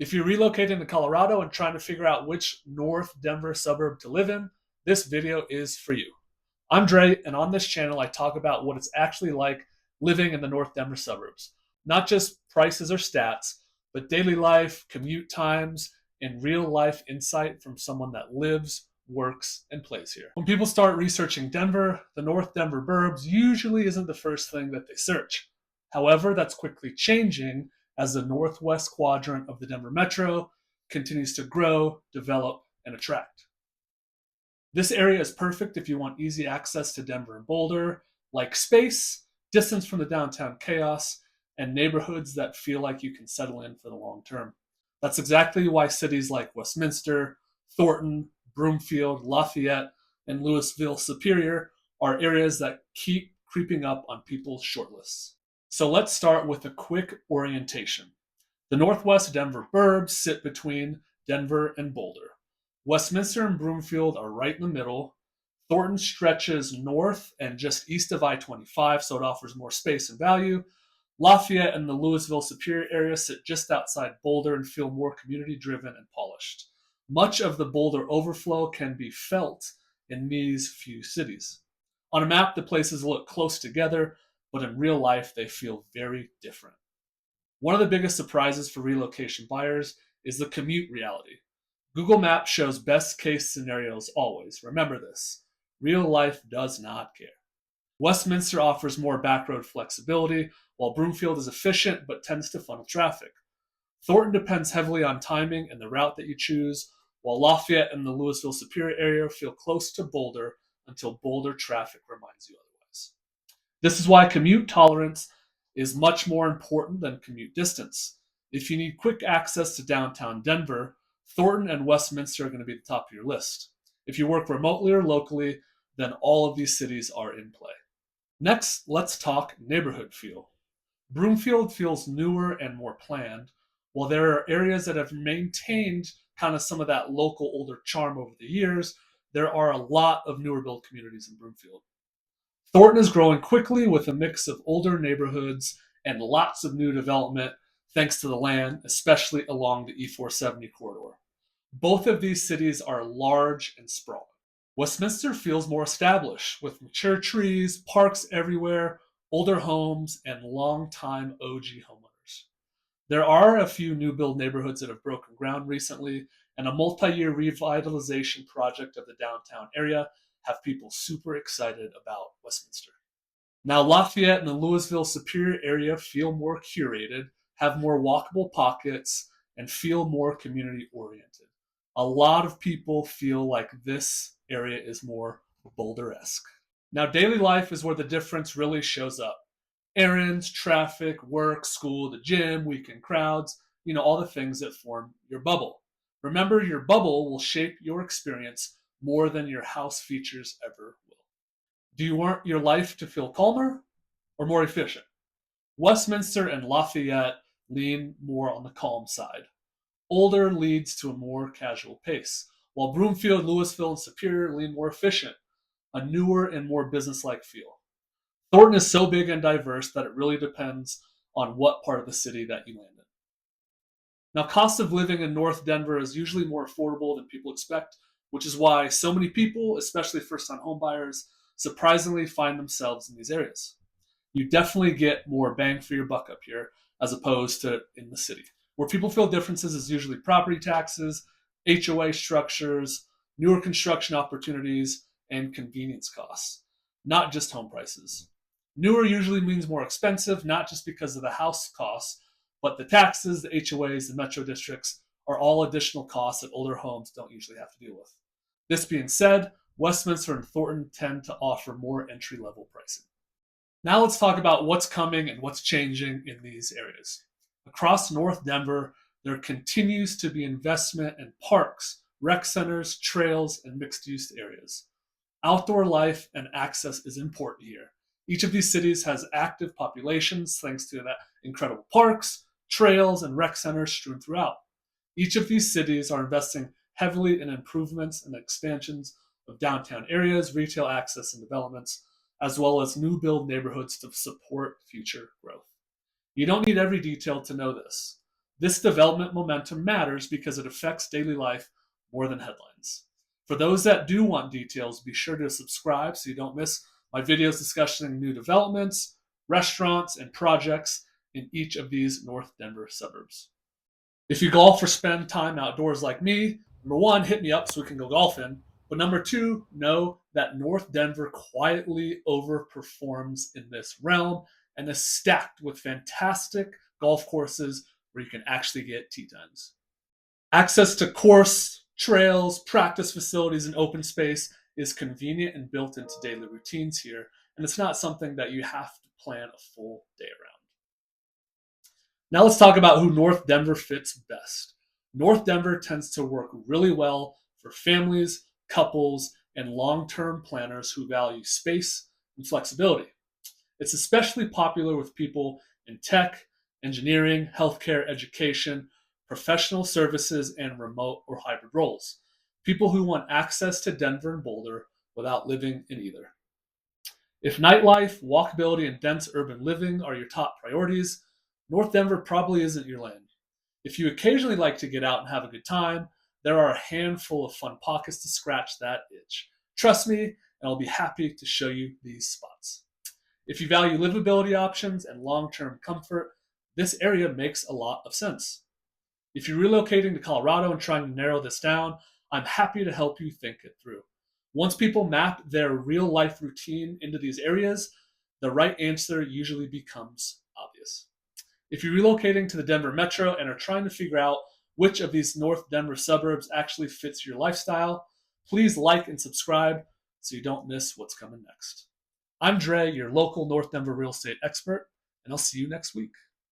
If you're relocating to Colorado and trying to figure out which North Denver suburb to live in, this video is for you. I'm Dre, and on this channel, I talk about what it's actually like living in the North Denver suburbs. Not just prices or stats, but daily life, commute times, and real life insight from someone that lives, works, and plays here. When people start researching Denver, the North Denver Burbs usually isn't the first thing that they search. However, that's quickly changing as the northwest quadrant of the Denver metro continues to grow, develop, and attract. This area is perfect if you want easy access to Denver and Boulder, like space, distance from the downtown chaos, and neighborhoods that feel like you can settle in for the long term. That's exactly why cities like Westminster, Thornton, Broomfield, Lafayette, and Louisville Superior are areas that keep creeping up on people's shortlists. So let's start with a quick orientation. The Northwest Denver Burbs sit between Denver and Boulder. Westminster and Broomfield are right in the middle. Thornton stretches north and just east of I-25, so it offers more space and value. Lafayette and the Louisville Superior area sit just outside Boulder and feel more community-driven and polished. Much of the Boulder overflow can be felt in these few cities. On a map, the places look close together, but in real life, they feel very different. One of the biggest surprises for relocation buyers is the commute reality. Google Maps shows best case scenarios always. Remember this. Real life does not care. Westminster offers more backroad flexibility, while Broomfield is efficient but tends to funnel traffic. Thornton depends heavily on timing and the route that you choose, while Lafayette and the Louisville Superior area feel close to Boulder until Boulder traffic reminds you otherwise. This is why commute tolerance is much more important than commute distance. If you need quick access to downtown Denver, Thornton and Westminster are going to be at the top of your list. If you work remotely or locally, then all of these cities are in play. Next, let's talk neighborhood feel. Broomfield feels newer and more planned, while there are areas that have maintained kind of some of that local older charm over the years. There are a lot of newer build communities in Broomfield. Thornton is growing quickly with a mix of older neighborhoods and lots of new development thanks to the land, especially along the E470 corridor. Both of these cities are large and sprawling. Westminster feels more established with mature trees, parks everywhere, older homes, and longtime OG homeowners. There are a few new build neighborhoods that have broken ground recently, and a multi-year revitalization project of the downtown area have people super excited about Westminster. Now, Lafayette and the Louisville Superior area feel more curated, have more walkable pockets, and feel more community oriented. A lot of people feel like this area is more Boulder-esque. Now, daily life is where the difference really shows up. Errands, traffic, work, school, the gym, weekend crowds, all the things that form your bubble. Remember, your bubble will shape your experience more than your house features ever will. Do you want your life to feel calmer or more efficient? Westminster and Lafayette lean more on the calm side. Older leads to a more casual pace, while Broomfield, Louisville, and Superior lean more efficient, a newer and more business-like feel. Thornton is so big and diverse that it really depends on what part of the city that you land in. Now, cost of living in North Denver is usually more affordable than people expect, which is why so many people, especially first-time homebuyers, surprisingly find themselves in these areas. You definitely get more bang for your buck up here as opposed to in the city. Where people feel differences is usually property taxes, HOA structures, newer construction opportunities, and convenience costs, not just home prices. Newer usually means more expensive, not just because of the house costs, but the taxes, the HOAs, the metro districts are all additional costs that older homes don't usually have to deal with. This being said, Westminster and Thornton tend to offer more entry-level pricing. Now let's talk about what's coming and what's changing in these areas. Across North Denver, there continues to be investment in parks, rec centers, trails, and mixed-use areas. Outdoor life and access is important here. Each of these cities has active populations thanks to that incredible parks, trails, and rec centers strewn throughout. Each of these cities are investing heavily in improvements and expansions of downtown areas, retail access, and developments, as well as new build neighborhoods to support future growth. You don't need every detail to know this. This development momentum matters because it affects daily life more than headlines. For those that do want details, be sure to subscribe so you don't miss my videos discussing new developments, restaurants, and projects in each of these North Denver suburbs. If you golf or spend time outdoors like me, number one, hit me up so we can go golfing. But number two, know that North Denver quietly overperforms in this realm and is stacked with fantastic golf courses where you can actually get tee times. Access to course, trails, practice facilities, and open space is convenient and built into daily routines here, and it's not something that you have to plan a full day around. Now let's talk about who North Denver fits best. North Denver tends to work really well for families, couples, and long-term planners who value space and flexibility. It's especially popular with people in tech, engineering, healthcare, education, professional services, and remote or hybrid roles. People who want access to Denver and Boulder without living in either. If nightlife, walkability, and dense urban living are your top priorities, North Denver probably isn't your lane. If you occasionally like to get out and have a good time, there are a handful of fun pockets to scratch that itch. Trust me, and I'll be happy to show you these spots. If you value livability options and long-term comfort, this area makes a lot of sense. If you're relocating to Colorado and trying to narrow this down, I'm happy to help you think it through. Once people map their real-life routine into these areas, the right answer usually becomes obvious. If you're relocating to the Denver metro and are trying to figure out which of these North Denver suburbs actually fits your lifestyle, please like and subscribe so you don't miss what's coming next. I'm Dre, your local North Denver real estate expert, and I'll see you next week.